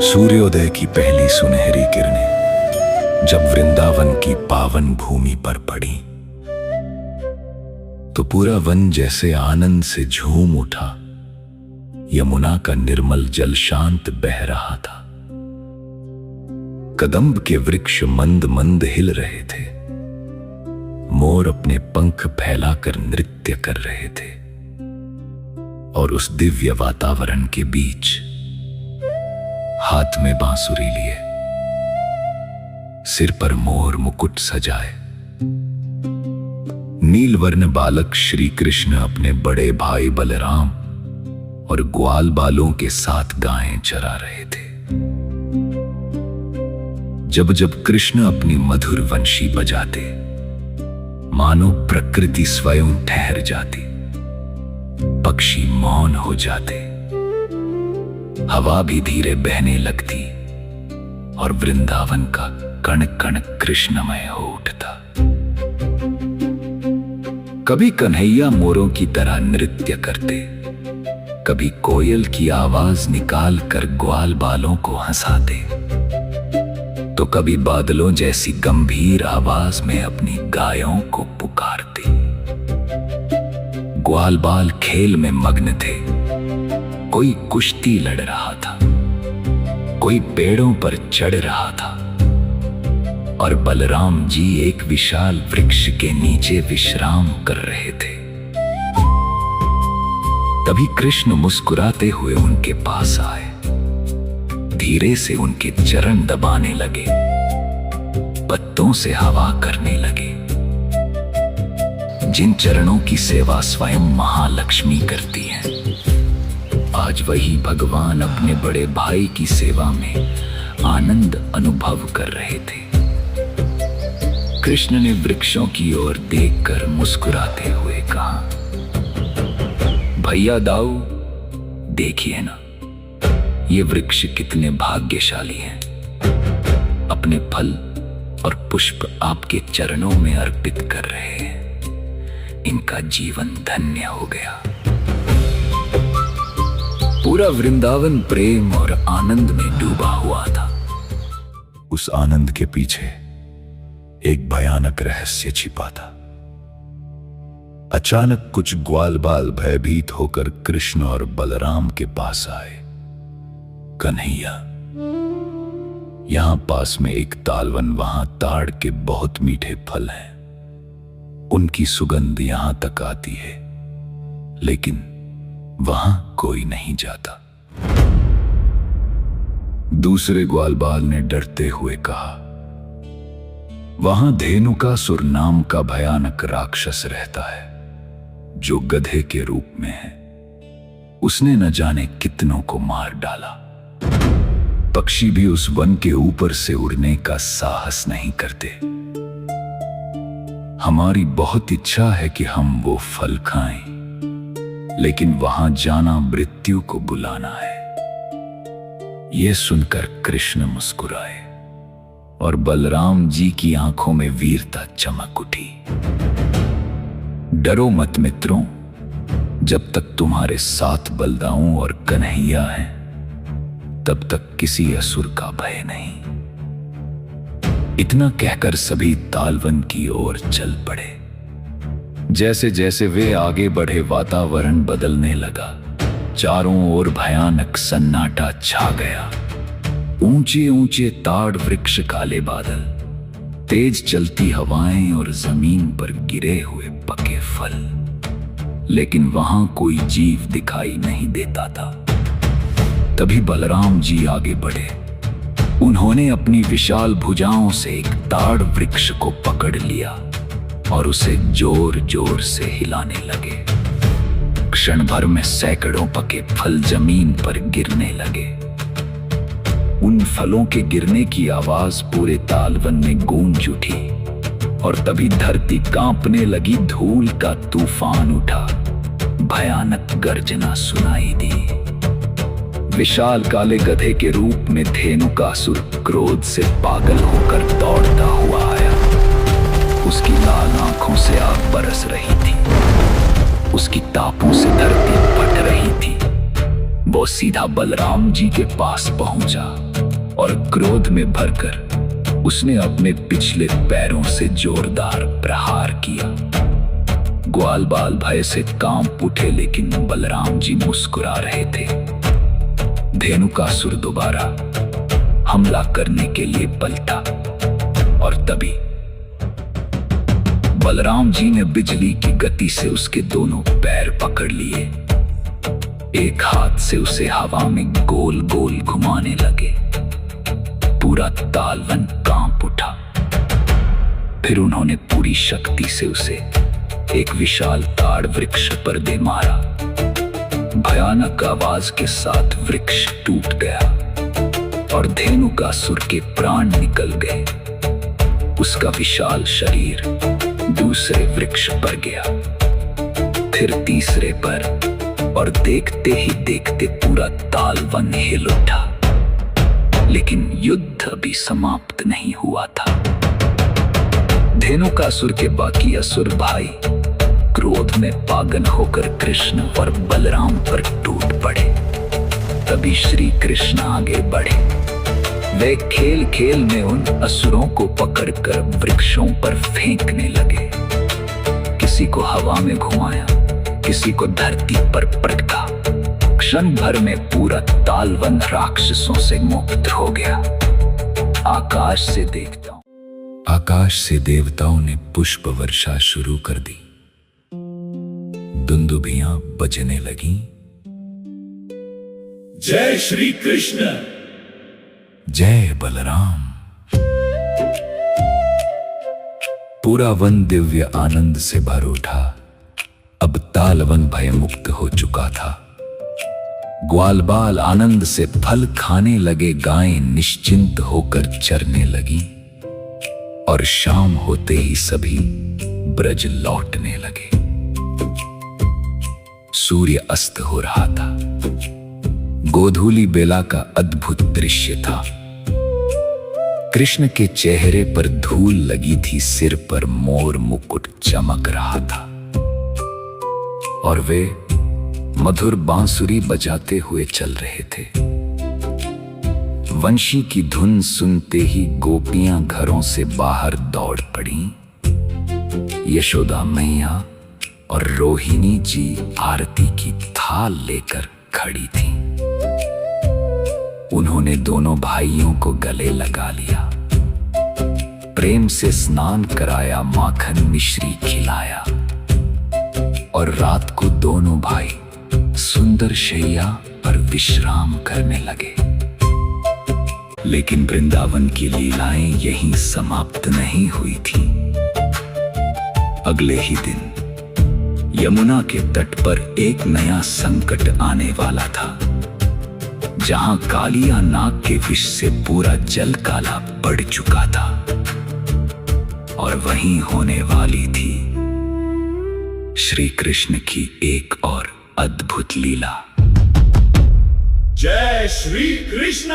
सूर्योदय की पहली सुनहरी किरणें जब वृंदावन की पावन भूमि पर पड़ी तो पूरा वन जैसे आनंद से झूम उठा। यमुना का निर्मल जल शांत बह रहा था। कदम्ब के वृक्ष मंद मंद हिल रहे थे। मोर अपने पंख फैलाकर नृत्य कर रहे थे। और उस दिव्य वातावरण के बीच हाथ में बांसुरी लिए, सिर पर मोर मुकुट सजाए, नीलवर्ण बालक श्री कृष्ण अपने बड़े भाई बलराम और ग्वाल बालों के साथ गायें चरा रहे थे। जब जब कृष्ण अपनी मधुर वंशी बजाते, मानो प्रकृति स्वयं ठहर जाती, पक्षी मौन हो जाते, हवा भी धीरे बहने लगती और वृंदावन का कण कण कृष्णमय हो उठता। कभी कन्हैया मोरों की तरह नृत्य करते, कभी कोयल की आवाज निकाल कर ग्वाल बालों को हंसाते, तो कभी बादलों जैसी गंभीर आवाज में अपनी गायों को पुकारते। ग्वाल बाल खेल में मग्न थे। कोई कुश्ती लड़ रहा था, कोई पेड़ों पर चढ़ रहा था और बलराम जी एक विशाल वृक्ष के नीचे विश्राम कर रहे थे। तभी कृष्ण मुस्कुराते हुए उनके पास आए, धीरे से उनके चरण दबाने लगे, पत्तों से हवा करने लगे, जिन चरणों की सेवा स्वयं महालक्ष्मी करती है। आज वही भगवान अपने बड़े भाई की सेवा में आनंद अनुभव कर रहे थे। कृष्ण ने वृक्षों की ओर देखकर मुस्कुराते हुए कहा, भैया दाऊ, देखिए ना, ये वृक्ष कितने भाग्यशाली हैं। अपने फल और पुष्प आपके चरणों में अर्पित कर रहे हैं। इनका जीवन धन्य हो गया। पूरा वृंदावन प्रेम और आनंद में डूबा हुआ था। उस आनंद के पीछे एक भयानक रहस्य छिपा था। अचानक कुछ ग्वाल बाल भयभीत होकर कृष्ण और बलराम के पास आए। कन्हैया, यहां पास में एक तालवन, वहां ताड़ के बहुत मीठे फल हैं। उनकी सुगंध यहां तक आती है, लेकिन वहां कोई नहीं जाता। दूसरे ग्वाल बाल ने डरते हुए कहा, वहां धेनुकासुर नाम का भयानक राक्षस रहता है, जो गधे के रूप में है। उसने न जाने कितनों को मार डाला। पक्षी भी उस वन के ऊपर से उड़ने का साहस नहीं करते। हमारी बहुत इच्छा है कि हम वो फल खाएं, लेकिन वहां जाना मृत्यु को बुलाना है। यह सुनकर कृष्ण मुस्कुराए और बलराम जी की आंखों में वीरता चमक उठी। डरो मत मित्रों, जब तक तुम्हारे साथ बलदाऊ और कन्हैया हैं, तब तक किसी असुर का भय नहीं। इतना कहकर सभी तालवन की ओर चल पड़े। जैसे जैसे वे आगे बढ़े, वातावरण बदलने लगा। चारों ओर भयानक सन्नाटा छा गया। ऊंचे ऊंचे ताड़ वृक्ष, काले बादल, तेज चलती हवाएं और जमीन पर गिरे हुए पके फल, लेकिन वहां कोई जीव दिखाई नहीं देता था। तभी बलराम जी आगे बढ़े। उन्होंने अपनी विशाल भुजाओं से एक ताड़ वृक्ष को पकड़ लिया और उसे जोर जोर से हिलाने लगे। क्षण भर में सैकड़ों पके फल जमीन पर गिरने लगे। उन फलों के गिरने की आवाज पूरे तालवन में गूंज उठी और तभी धरती कांपने लगी। धूल का तूफान उठा। भयानक गर्जना सुनाई दी। विशाल काले गधे के रूप में धेनुकासुर क्रोध से पागल होकर दौड़ता हुआ आया। उसकी लाल आंखों से आग बरस रही थी। उसकी टापों से धरती फट रही थी। वो सीधा बलराम जी के पास पहुंचा और क्रोध में भरकर उसने अपने पिछले पैरों से जोरदार प्रहार किया। ग्वाल बाल भय से कांप उठे, लेकिन बलराम जी मुस्कुरा रहे थे। धेनुकासुर दोबारा हमला करने के लिए पलटा और तभी बलराम जी ने बिजली की गति से उसके दोनों पैर पकड़ लिए। एक हाथ से उसे हवा में गोल गोल घुमाने लगे। पूरा तालवन कांप उठा। फिर उन्होंने पूरी शक्ति से उसे एक विशाल ताड़ वृक्ष पर दे मारा। भयानक आवाज के साथ वृक्ष टूट गया और धेनुकासुर के प्राण निकल गए। उसका विशाल शरीर दूसरे वृक्ष पर गया, फिर तीसरे पर, और देखते ही देखते पूरा तालवन हिल उठा। लेकिन युद्ध अभी समाप्त नहीं हुआ था। धेनुकासुर के बाकी असुर भाई क्रोध में पागल होकर कृष्ण और बलराम पर टूट पड़े। तभी श्री कृष्ण आगे बढ़े। वे खेल खेल में उन असुरों को पकड़कर वृक्षों पर फेंकने लगे। किसी को हवा में घुमाया, किसी को धरती पर पटका। क्षण भर में पूरा तालवन राक्षसों से मुक्त हो गया। आकाश से देवताओं ने पुष्प वर्षा शुरू कर दी। दुंदुभियां बजने लगी। जय श्री कृष्ण, जय बलराम। पूरा वन दिव्य आनंद से भर उठा। अब तालवन भय मुक्त हो चुका था। ग्वाल बाल आनंद से फल खाने लगे। गायें निश्चिंत होकर चरने लगी और शाम होते ही सभी ब्रज लौटने लगे। सूर्य अस्त हो रहा था। गोधूली बेला का अद्भुत दृश्य था। कृष्ण के चेहरे पर धूल लगी थी, सिर पर मोर मुकुट चमक रहा था और वे मधुर बांसुरी बजाते हुए चल रहे थे। वंशी की धुन सुनते ही गोपियां घरों से बाहर दौड़ पड़ी। यशोदा मैया और रोहिणी जी आरती की थाल लेकर खड़ी थीं। उन्होंने दोनों भाइयों को गले लगा लिया, प्रेम से स्नान कराया, माखन मिश्री खिलाया और रात को दोनों भाई सुंदर शैया पर विश्राम करने लगे। लेकिन वृंदावन की लीलाएं यहीं समाप्त नहीं हुई थीं। अगले ही दिन यमुना के तट पर एक नया संकट आने वाला था, जहां कालिया नाग के विष से पूरा जल काला पड़ चुका था और वहीं होने वाली थी श्री कृष्ण की एक और अद्भुत लीला। जय श्री कृष्ण।